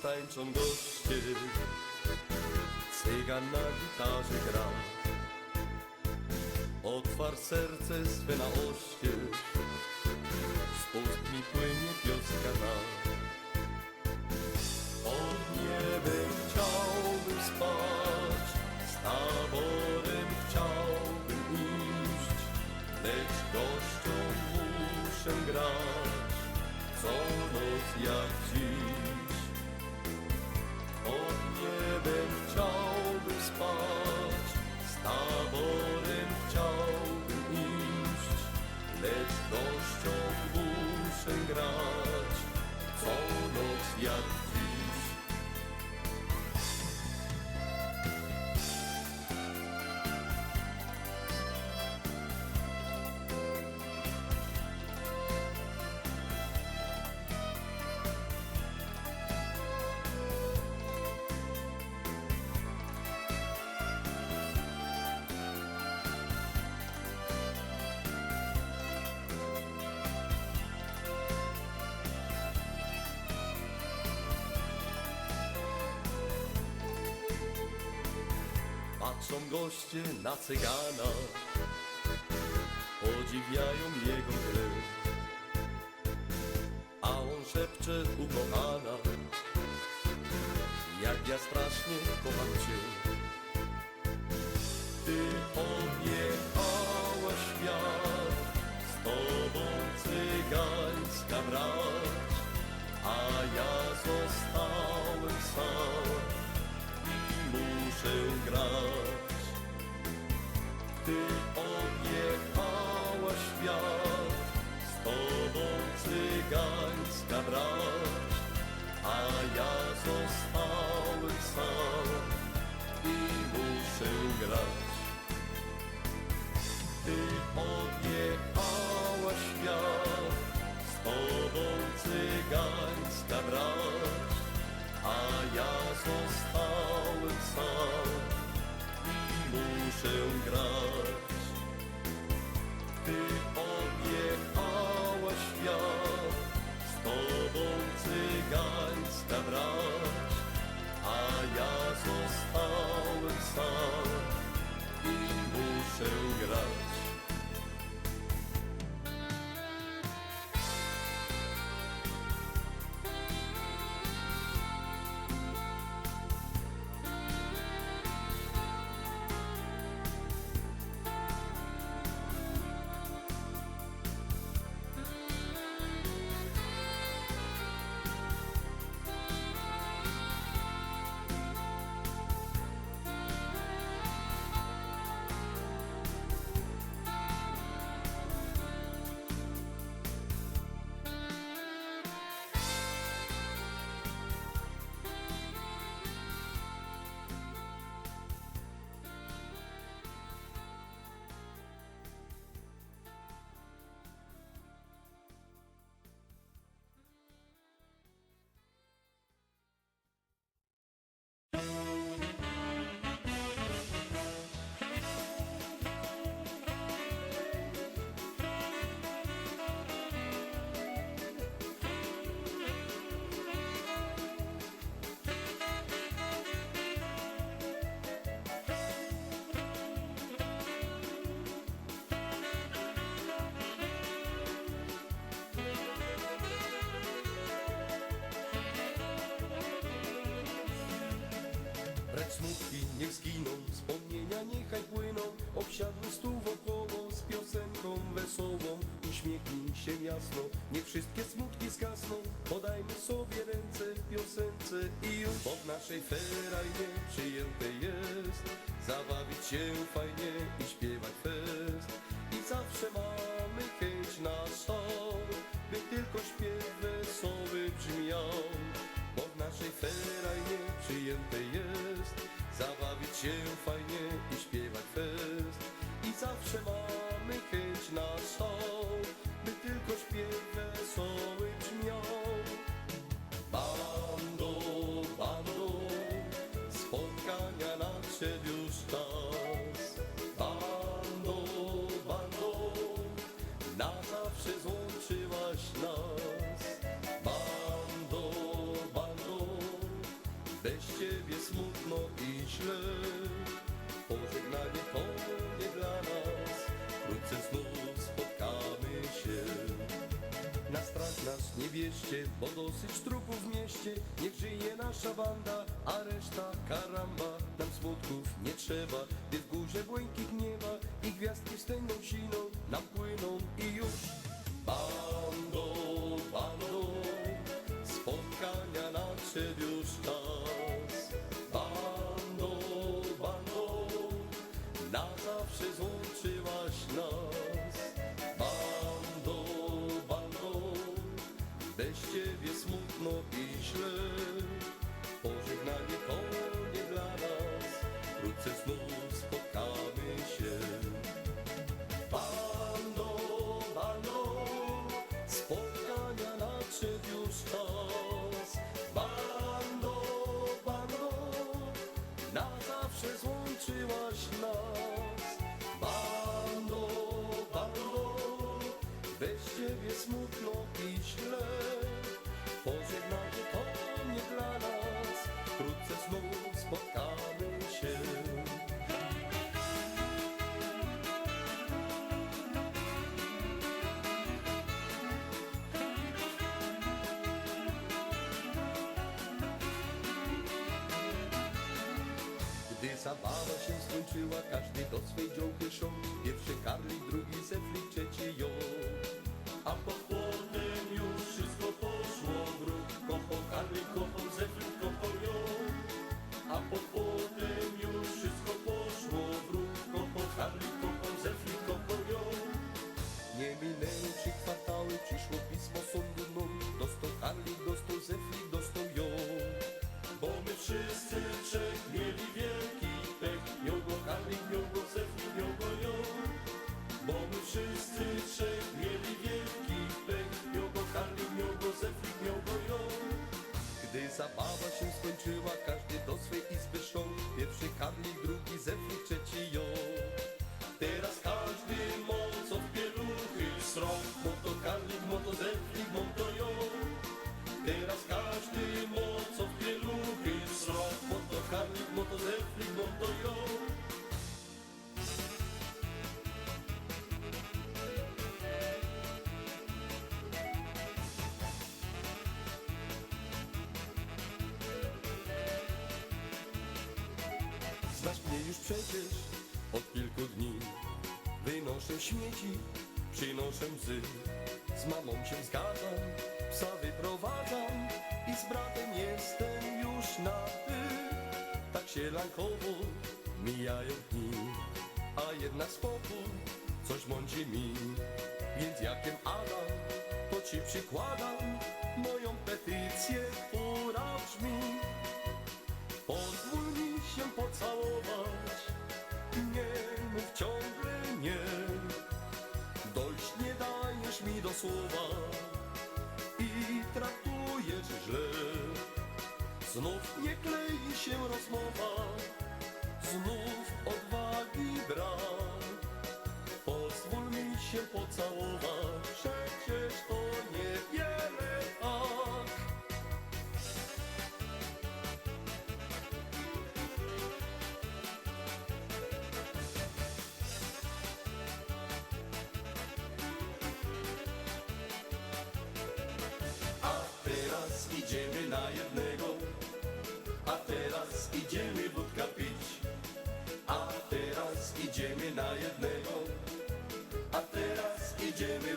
tańczą goście, cygan na gitarze gra. Otwar serce swe na oścież, z ust mi płynie piosenka ta. Pod niebem chciałbym spać, z taborem chciałbym iść, lecz gościom muszę grać, co noc jak dziś. Pod niebem chciałbym spać, z taborem chciałbym iść, lecz gościom muszę grać, co noc jak dziś. Patrzą goście na cygana, podziwiają jego grę, a on szepcze ukochana, jak ja strasznie kocham cię. Ty objechałaś świat, z tobą cygańska brać, a ja zostałem sam i muszę grać. Ty objechałaś świat, z tobą cygańska brać, a ja zostałem sam i muszę grać. Ty objechałaś świat, z tobą cygańska brać, a ja zostałem sam i muszę grać. Ty objechałaś świat, z tobą cygańska brać, a ja zostałem sam i muszę grać. Precz smutki niech zginą, wspomnienia niechaj płyną, obsiadły stół wokoło z piosenką wesołą. Uśmiechnij się jasno, niech wszystkie smutki zgasną, podajmy sobie ręce w piosence i już. Bo w naszej ferajnie przyjęte jest zabawić się fajnie i śpiewać fest. I zawsze mamy chęć na szał, by tylko śpiew wesoły brzmiał. Bo w naszej ferajnie przyjęte jest zabawić się fajnie i śpiewać fest. I zawsze mamy chęć na szał, by tylko śpiew wesoły brzmiał. Bando, bando, spotkania nadszedł już czas. Bando, spieszcie, bo dosyć trupów w mieście. Niech żyje nasza banda, a reszta karamba. Nam smutków nie trzeba, gdy w górze błękit nieba i gwiazdki wstęgną siną nam płyną i już. Bando, bando, spotkania nadszedł już czas. Bando, bando, na zawsze złączyłaś nas. Bando, bando, bez ciebie smutno i źle. Pożegnanie to nie dla nas, wkrótce znów spotkamy się. Bando, bando, spotkania nadszedł już czas. Bando, bando, na zawsze złączyłaś nas. Bando, bando, bez ciebie smutno i źle. Pożegnanie to nie dla nas, wkrótce znów spotkamy się. Gdy zabawa się skończyła, każdy do swej działki szło. Pierwszy karlik, drugi zeflik, trzeci ją. A potem już wszystko poszło w ruch. Kopo karlik, kopo zeflik, kopo ją. A potem już wszystko poszło w ruch. Kopo karlik, kopo zeflik, kopo ją. Nie minęły 3 kwartały, przyszło pismo sądu mną. Dostał karlik, dostał zeflik, dostał ją. Bo my wszyscy trzech mieli wielki pech. Miał go karlik, miał go zeflik, miał go ją. Bo my wszyscy trzech mieli wielki pech. Miał go karlik, miał go zeflik, miał go ją. Gdy zabawa się skończyła, każdy do swej izby szedł. Pierwszy karlik, drugi zeflik, trzeci ją. Teraz każdy mocno w pieluchy srąg. Moto karlik, moto zeflik, moto ją. Teraz każdy mocno w pieluchy srąg. Moto karlik, moto zeflik, moto ją. Znasz mnie już przecież od kilku dni. Wynoszę śmieci, przynoszę łzy. Z mamą się zgadzam, psa wyprowadzam i z bratem jestem już na ty. Tak się lankowo mijają dni, a jednak spokój coś mąci mi. Więc jakiem Adam, to ci przykładam moją petycję, która brzmi: pozwól mi się pocałować, nie mów ciągle nie. Dość nie dajesz mi do słowa i traktujesz źle. Znów nie klei się rozmowa, znów odwagi brak. Pozwól mi się pocałować, przecież to niewiele tak. Teraz idziemy na jednego, a teraz idziemy wódka pić. A teraz idziemy na jednego, a teraz idziemy